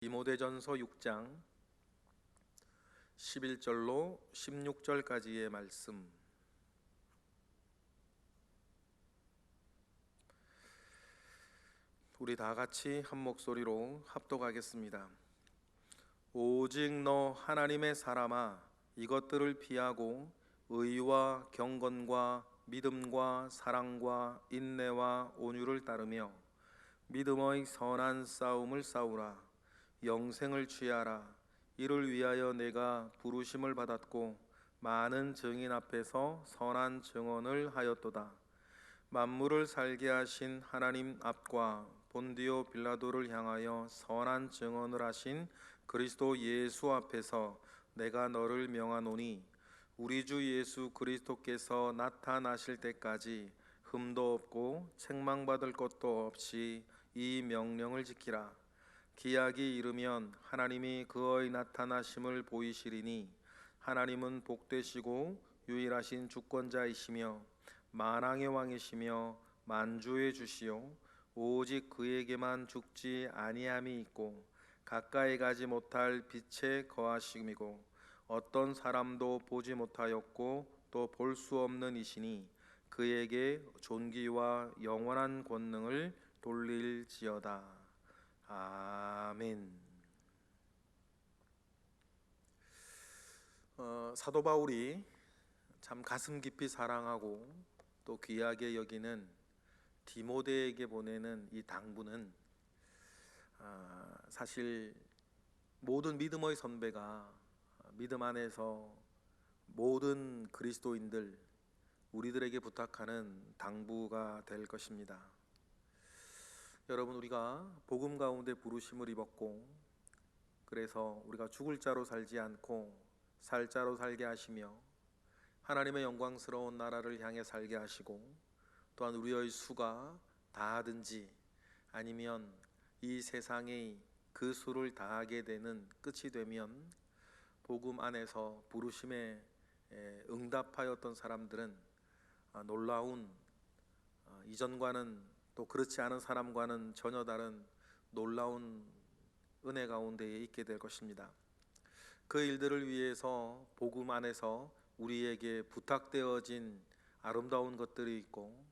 디모데전서 6장 11절로 16절까지의 말씀. 우리 다 같이 한 목소리로 합독하겠습니다. 오직 너 하나님의 사람아, 이것들을 피하고 의와 경건과 믿음과 사랑과 인내와 온유를 따르며 믿음의 선한 싸움을 싸우라. 영생을 취하라. 이를 위하여 내가 부르심을 받았고 많은 증인 앞에서 선한 증언을 하였도다. 만물을 살게 하신 하나님 앞과 본디오 빌라도를 향하여 선한 증언을 하신 그리스도 예수 앞에서 내가 너를 명하노니, 우리 주 예수 그리스도께서 나타나실 때까지 흠도 없고 책망받을 것도 없이 이 명령을 지키라. 기약이 이르면 하나님이 그의 나타나심을 보이시리니, 하나님은 복되시고 유일하신 주권자이시며 만왕의 왕이시며 만주의 주시요 오직 그에게만 죽지 아니함이 있고 가까이 가지 못할 빛에 거하심이고 어떤 사람도 보지 못하였고 또 볼 수 없는 이시니 그에게 존귀와 영원한 권능을 돌릴지어다. 아멘. 사도 바울이 참 가슴 깊이 사랑하고 또 귀하게 여기는 디모데에게 보내는 이 당부는 사실 모든 믿음의 선배가 믿음 안에서 모든 그리스도인들, 우리들에게 부탁하는 당부가 될 것입니다. 여러분, 우리가 복음 가운데 부르심을 입었고, 그래서 우리가 죽을 자로 살지 않고 살 자로 살게 하시며 하나님의 영광스러운 나라를 향해 살게 하시고, 또한 우리의 수가 다하든지 아니면 이 세상의 그 수를 다하게 되는 끝이 되면 복음 안에서 부르심에 응답하였던 사람들은 놀라운, 이전과는 또 그렇지 않은 사람과는 전혀 다른 놀라운 은혜 가운데에 있게 될 것입니다. 그 일들을 위해서 복음 안에서 우리에게 부탁되어진 아름다운 것들이 있고,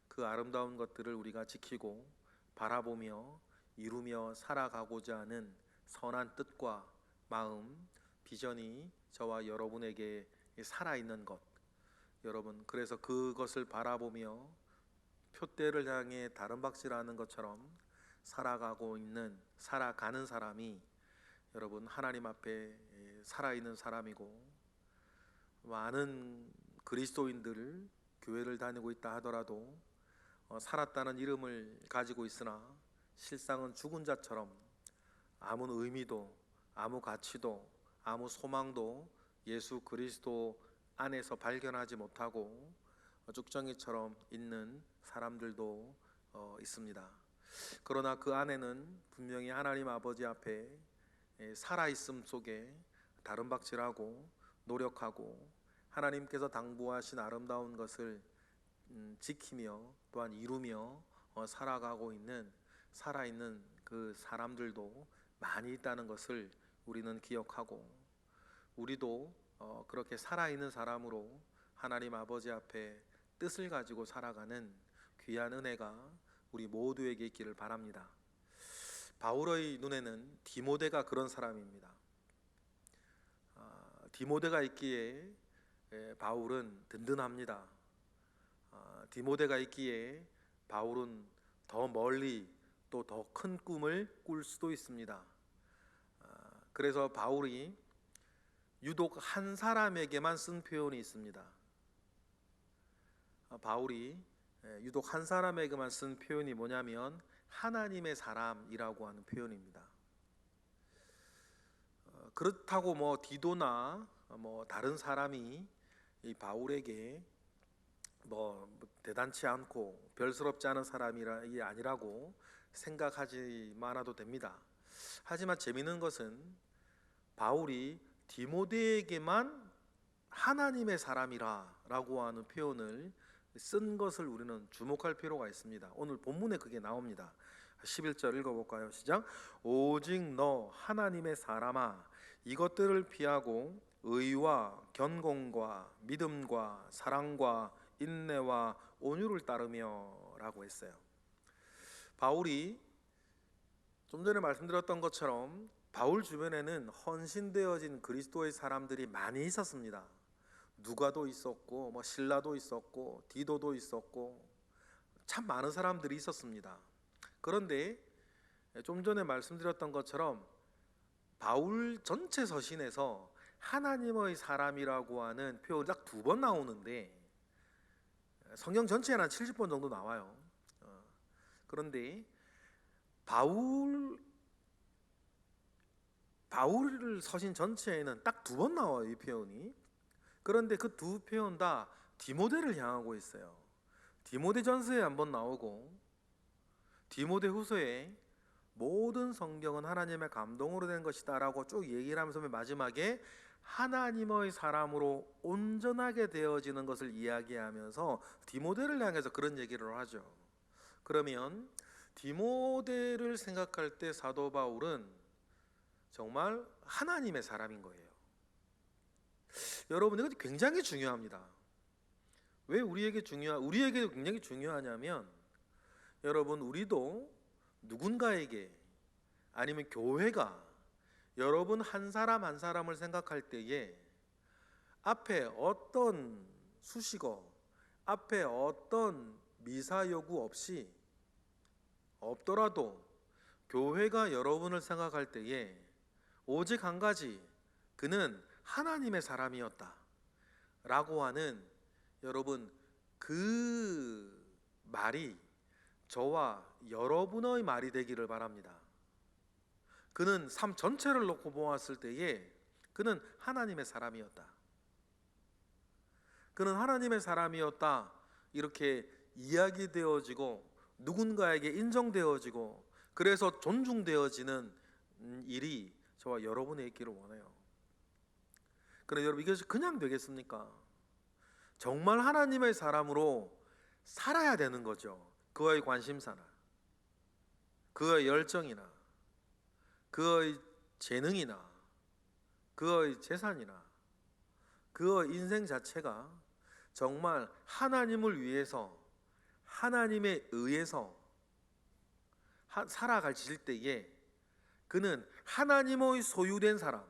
그 아름다운 것들을 우리가 지키고 바라보며 이루며 살아가고자 하는 선한 뜻과 마음, 비전이 저와 여러분에게 살아있는 것, 여러분, 그래서 그것을 바라보며 표대를 향해 다른 박질하는 것처럼 살아가는 사람이 여러분 하나님 앞에 살아있는 사람이고, 많은 그리스도인들 교회를 다니고 있다 하더라도 살았다는 이름을 가지고 있으나 실상은 죽은 자처럼 아무 의미도 아무 가치도 아무 소망도 예수 그리스도 안에서 발견하지 못하고 쭉정이처럼 있는 사람들도 있습니다. 그러나 그 안에는 분명히 하나님 아버지 앞에 살아있음 속에 다름박질하고 노력하고 하나님께서 당부하신 아름다운 것을 지키며 또한 이루며 살아가고 있는 살아있는 그 사람들도 많이 있다는 것을 우리는 기억하고, 우리도 그렇게 살아있는 사람으로 하나님 아버지 앞에 뜻을 가지고 살아가는 귀한 은혜가 우리 모두에게 있기를 바랍니다. 바울의 눈에는 디모데가 그런 사람입니다. 디모데가 있기에 바울은 든든합니다. 디모데가 있기에 바울은 더 멀리 또 더 큰 꿈을 꿀 수도 있습니다. 그래서 바울이 유독 한 사람에게만 쓴 표현이 있습니다. 바울이 유독 한 사람에게만 쓴 표현이 뭐냐면 하나님의 사람이라고 하는 표현입니다. 그렇다고 디도나 다른 사람이 이 바울에게 대단치 않고 별스럽지 않은 사람이 아니라고 생각하지 않아도 됩니다. 하지만 재미있는 것은 바울이 디모데에게만 하나님의 사람이라 라고 하는 표현을 쓴 것을 우리는 주목할 필요가 있습니다. 오늘 본문에 그게 나옵니다. 11절 읽어볼까요? 시작. 오직 너 하나님의 사람아, 이것들을 피하고 의와 견공과 믿음과 사랑과 인내와 온유를 따르며 라고 했어요. 바울이 좀 전에 말씀드렸던 것처럼 바울 주변에는 헌신되어진 그리스도의 사람들이 많이 있었습니다. 누가도 있었고 신라도 있었고 디도도 있었고 참 많은 사람들이 있었습니다. 그런데 좀 전에 말씀드렸던 것처럼 바울 전체 서신에서 하나님의 사람이라고 하는 표현이 딱 2번 나오는데 성경 전체에는 한 70번 정도 나와요. 그런데 바울 서신 전체에는 딱 2번 나와요, 이 표현이. 그런데 그 2 표현 다 디모데를 향하고 있어요. 디모데전서에 한번 나오고 디모데후서에 모든 성경은 하나님의 감동으로 된 것이다 라고 쭉 얘기를 하면서 마지막에 하나님의 사람으로 온전하게 되어지는 것을 이야기하면서 디모데를 향해서 그런 얘기를 하죠. 그러면 디모데를 생각할 때 사도 바울은 정말 하나님의 사람인 거예요. 여러분, 이거 굉장히 중요합니다. 왜 우리에게 굉장히 중요하냐면, 여러분, 우리도 누군가에게 아니면 교회가 여러분 한 사람 한 사람을 생각할 때에 앞에 어떤 수식어, 앞에 어떤 미사 요구 없더라도 교회가 여러분을 생각할 때에 오직 한 가지, 그는 하나님의 사람이었다 라고 하는 여러분 그 말이 저와 여러분의 말이 되기를 바랍니다. 그는 삶 전체를 놓고 보았을 때에 그는 하나님의 사람이었다. 그는 하나님의 사람이었다 이렇게 이야기되어지고 누군가에게 인정되어지고 그래서 존중되어지는 일이 저와 여러분의 있기를 원해요. 그런데 여러분, 이것이 그냥 되겠습니까? 정말 하나님의 사람으로 살아야 되는 거죠. 그의 관심사나 그의 열정이나 그의 재능이나 그의 재산이나 그의 인생 자체가 정말 하나님을 위해서 하나님에 의해서 살아가실 때에 그는 하나님의 소유된 사람,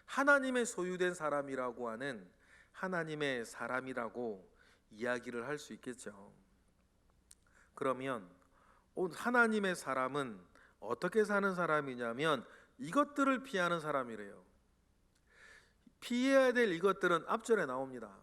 하나님의 소유된 사람이라고 하는 하나님의 사람이라고 이야기를 할 수 있겠죠. 그러면 하나님의 사람은 어떻게 사는 사람이냐면 이것들을 피하는 사람이래요. 피해야 될 이것들은 앞절에 나옵니다.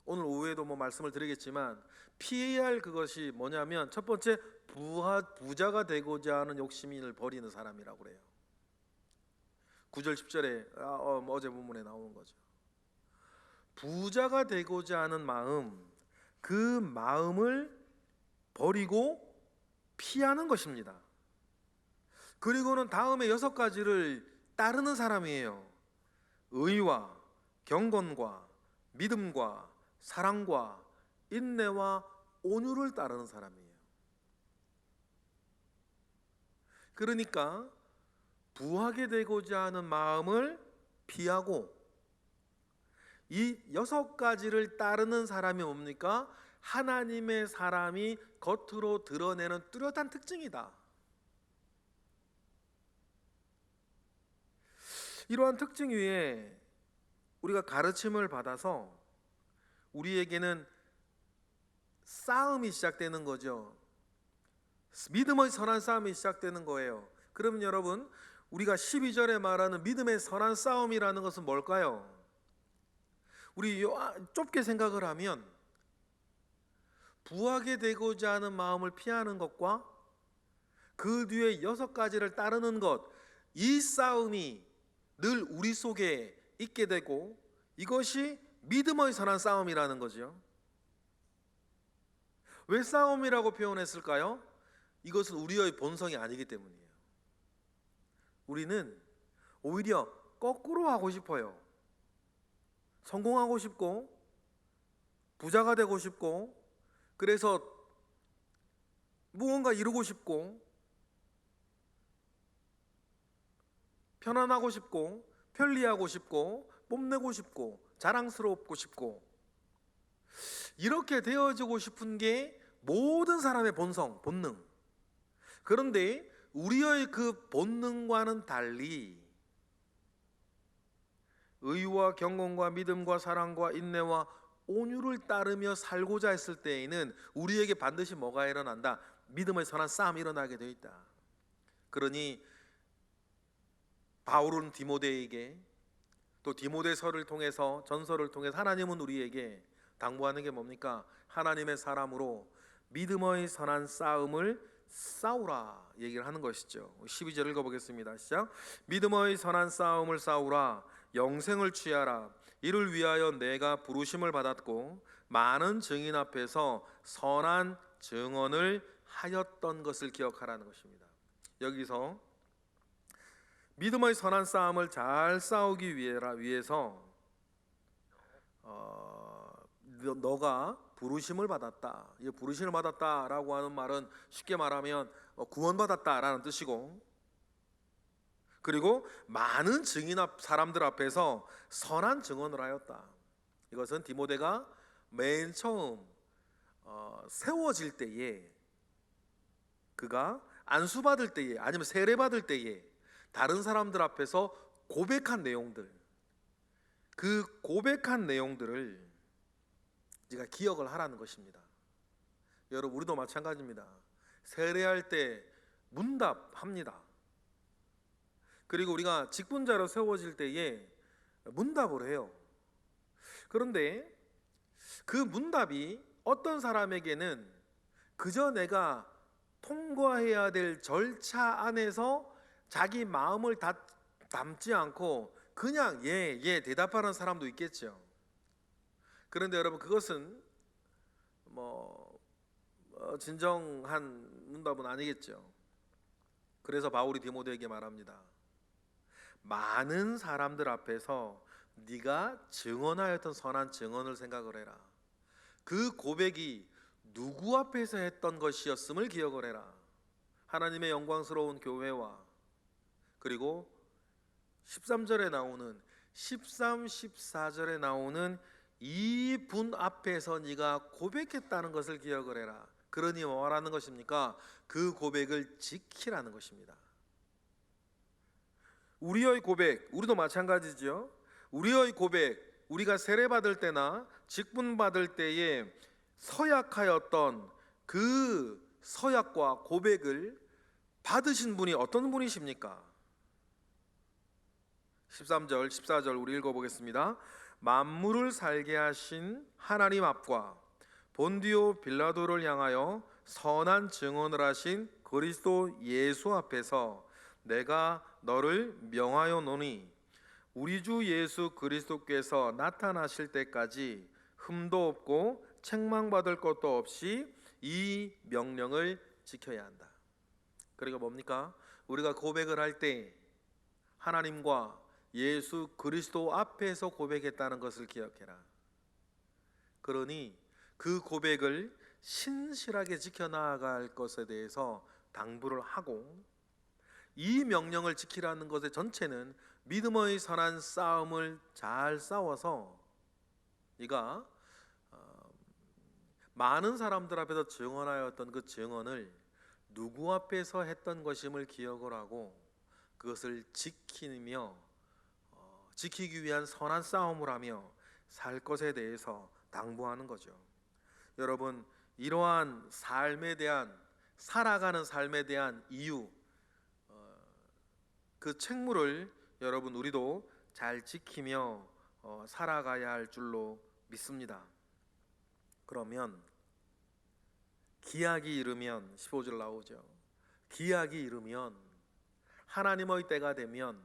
오늘 오후에도 말씀을 드리겠지만 피해야 할 그것이 뭐냐면 첫 번째, 부자가 되고자 하는 욕심을 버리는 사람이라고 그래요. 9절 10절에 어제 본문에 나오는 거죠. 부자가 되고자 하는 마음, 그 마음을 버리고 피하는 것입니다. 그리고는 다음에 6가지를 따르는 사람이에요. 의와 경건과 믿음과 사랑과 인내와 온유를 따르는 사람이에요. 그러니까 부하게 되고자 하는 마음을 피하고 이 6가지를 따르는 사람이 뭡니까? 하나님의 사람이 겉으로 드러내는 뚜렷한 특징이다. 이러한 특징 위에 우리가 가르침을 받아서 우리에게는 싸움이 시작되는 거죠. 믿음의 선한 싸움이 시작되는 거예요. 그러면 여러분, 우리가 12절에 말하는 믿음의 선한 싸움이라는 것은 뭘까요? 우리 좁게 생각을 하면 부하게 되고자 하는 마음을 피하는 것과 그 뒤에 6가지를 따르는 것, 이 싸움이 늘 우리 속에 있게 되고 이것이 믿음의 선한 싸움이라는 거죠. 왜 싸움이라고 표현했을까요? 이것은 우리의 본성이 아니기 때문이에요. 우리는 오히려 거꾸로 하고 싶어요. 성공하고 싶고 부자가 되고 싶고 그래서 무언가 이루고 싶고 편안하고 싶고 편리하고 싶고 뽐내고 싶고 자랑스럽고 싶고 이렇게 되어지고 싶은 게 모든 사람의 본성, 본능. 그런데 우리의 그 본능과는 달리 의와 경건과 믿음과 사랑과 인내와 온유를 따르며 살고자 했을 때에는 우리에게 반드시 뭐가 일어난다? 믿음의 선한 싸움이 일어나게 되어 있다. 그러니 바울은 디모데에게 또 디모데서를 통해서 전서를 통해서 하나님은 우리에게 당부하는 게 뭡니까? 하나님의 사람으로 믿음의 선한 싸움을 싸우라 얘기를 하는 것이죠. 12절 읽어보겠습니다. 시작. 믿음의 선한 싸움을 싸우라. 영생을 취하라. 이를 위하여 내가 부르심을 받았고 많은 증인 앞에서 선한 증언을 하였던 것을 기억하라는 것입니다. 여기서 믿음의 선한 싸움을 잘 싸우기 위해서 너가 부르심을 받았다. 이 부르심을 받았다라고 하는 말은 쉽게 말하면 구원받았다라는 뜻이고, 그리고 많은 증인 사람들 앞에서 선한 증언을 하였다. 이것은 디모데가 맨 처음 세워질 때에, 그가 안수받을 때에 아니면 세례받을 때에 다른 사람들 앞에서 고백한 내용들, 그 고백한 내용들을 네가 기억을 하라는 것입니다. 여러분, 우리도 마찬가지입니다. 세례할 때 문답합니다. 그리고 우리가 직분자로 세워질 때에 문답을 해요. 그런데 그 문답이 어떤 사람에게는 그저 내가 통과해야 될 절차 안에서 자기 마음을 담지 않고 그냥 예 대답하는 사람도 있겠죠. 그런데 여러분, 그것은 진정한 문답은 아니겠죠. 그래서 바울이 디모데에게 말합니다. 많은 사람들 앞에서 네가 증언하였던 선한 증언을 생각을 해라. 그 고백이 누구 앞에서 했던 것이었음을 기억을 해라. 하나님의 영광스러운 교회와, 그리고 13절에 나오는 13, 14절에 나오는 이 분 앞에서 네가 고백했다는 것을 기억을 해라. 그러니 뭐라는 것입니까? 그 고백을 지키라는 것입니다. 우리의 고백, 우리도 마찬가지죠. 우리의 고백, 우리가 세례받을 때나 직분받을 때에 서약하였던 그 서약과 고백을 받으신 분이 어떤 분이십니까? 13절, 14절 우리 읽어보겠습니다. 만물을 살게 하신 하나님 앞과 본디오 빌라도를 향하여 선한 증언을 하신 그리스도 예수 앞에서 내가 너를 명하여 노니 우리 주 예수 그리스도께서 나타나실 때까지 흠도 없고 책망받을 것도 없이 이 명령을 지켜야 한다. 그리고 뭡니까? 우리가 고백을 할 때 하나님과 예수 그리스도 앞에서 고백했다는 것을 기억해라. 그러니 그 고백을 신실하게 지켜나갈 것에 대해서 당부를 하고, 이 명령을 지키라는 것의 전체는 믿음의 선한 싸움을 잘 싸워서 네가 많은 사람들 앞에서 증언하였던 그 증언을 누구 앞에서 했던 것임을 기억을 하고 그것을 지키기 위한 선한 싸움을 하며 살 것에 대해서 당부하는 거죠. 여러분, 이러한 삶에 대한, 살아가는 삶에 대한 이유, 그 책무를 여러분 우리도 잘 지키며 살아가야 할 줄로 믿습니다. 그러면 기약이 이르면, 15절 나오죠. 기약이 이르면, 하나님의 때가 되면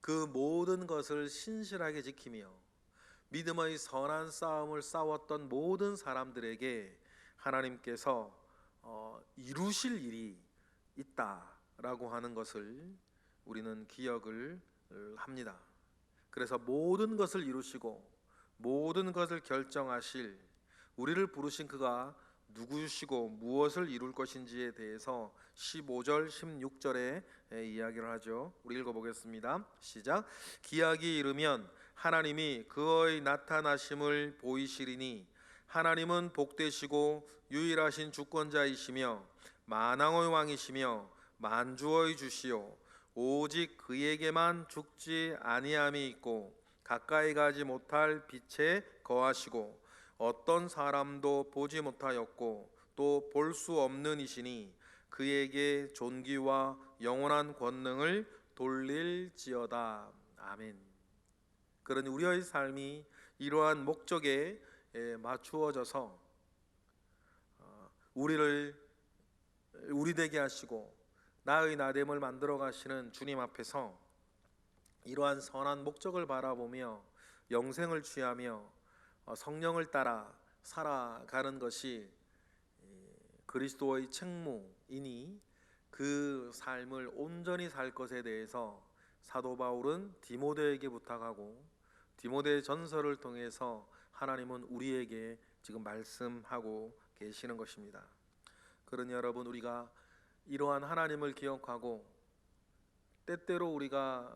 그 모든 것을 신실하게 지키며 믿음의 선한 싸움을 싸웠던 모든 사람들에게 하나님께서 이루실 일이 있다라고 하는 것을 우리는 기억을 합니다. 그래서 모든 것을 이루시고 모든 것을 결정하실, 우리를 부르신 그가 누구시고 무엇을 이룰 것인지에 대해서 15절, 16절에 이야기를 하죠. 우리 읽어보겠습니다. 시작. 기약이 이르면 하나님이 그의 나타나심을 보이시리니 하나님은 복되시고 유일하신 주권자이시며 만왕의 왕이시며 만주의 주시요 오직 그에게만 죽지 아니함이 있고 가까이 가지 못할 빛에 거하시고 어떤 사람도 보지 못하였고 또 볼 수 없는 이시니 그에게 존귀와 영원한 권능을 돌릴지어다. 아멘. 그러니 우리의 삶이 이러한 목적에 맞추어져서 우리를 우리 되게 하시고 나의 나됨을 만들어 가시는 주님 앞에서 이러한 선한 목적을 바라보며 영생을 취하며 성령을 따라 살아가는 것이 그리스도의 책무이니 그 삶을 온전히 살 것에 대해서 사도 바울은 디모데에게 부탁하고 디모데 전서를 통해서 하나님은 우리에게 지금 말씀하고 계시는 것입니다. 그러니 여러분, 우리가 이러한 하나님을 기억하고 때때로 우리가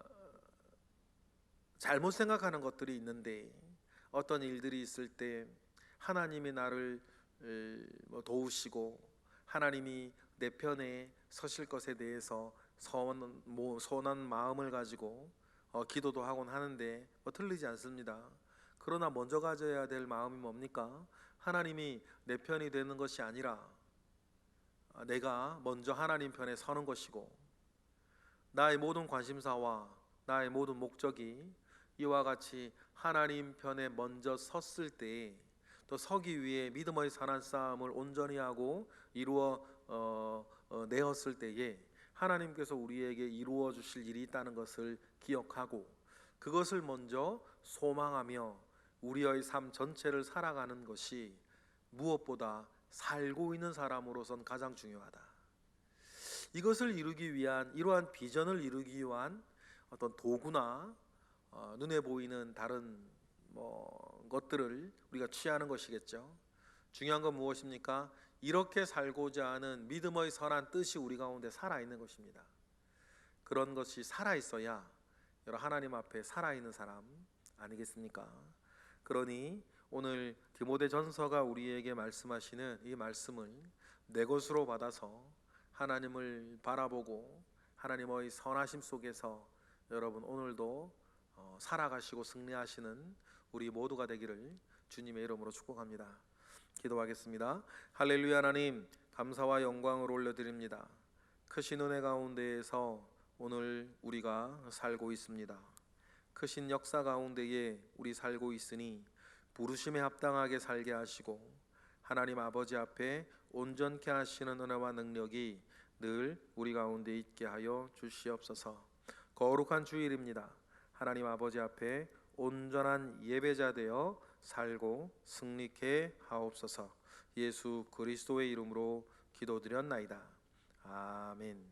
잘못 생각하는 것들이 있는데 어떤 일들이 있을 때 하나님이 나를 도우시고 하나님이 내 편에 서실 것에 대해서 선한 마음을 가지고 기도도 하곤 하는데 틀리지 않습니다. 그러나 먼저 가져야 될 마음이 뭡니까? 하나님이 내 편이 되는 것이 아니라 내가 먼저 하나님 편에 서는 것이고 나의 모든 관심사와 나의 모든 목적이 이와 같이 하나님 편에 먼저 섰을 때 또 서기 위해 믿음의 선한 싸움을 온전히 하고 이루어 내었을 때에 하나님께서 우리에게 이루어 주실 일이 있다는 것을 기억하고 그것을 먼저 소망하며 우리의 삶 전체를 살아가는 것이 무엇보다 살고 있는 사람으로선 가장 중요하다. 이것을 이루기 위한 이러한 비전을 이루기 위한 어떤 도구나 눈에 보이는 다른 것들을 우리가 취하는 것이겠죠. 중요한 건 무엇입니까? 이렇게 살고자 하는 믿음의 선한 뜻이 우리 가운데 살아있는 것입니다. 그런 것이 살아있어야 하나님 앞에 살아있는 사람 아니겠습니까? 그러니 오늘 디모데 전서가 우리에게 말씀하시는 이 말씀을 내 것으로 받아서 하나님을 바라보고 하나님의 선하심 속에서 여러분 오늘도 살아가시고 승리하시는 우리 모두가 되기를 주님의 이름으로 축복합니다. 기도하겠습니다. 할렐루야. 하나님 감사와 영광을 올려드립니다. 크신 은혜 가운데에서 오늘 우리가 살고 있습니다. 크신 역사 가운데에 우리 살고 있으니 부르심에 합당하게 살게 하시고 하나님 아버지 앞에 온전케 하시는 은혜와 능력이 늘 우리 가운데 있게 하여 주시옵소서. 거룩한 주일입니다. 하나님 아버지 앞에 온전한 예배자 되어 살고 승리케 하옵소서. 예수 그리스도의 이름으로 기도드렸나이다. 아멘.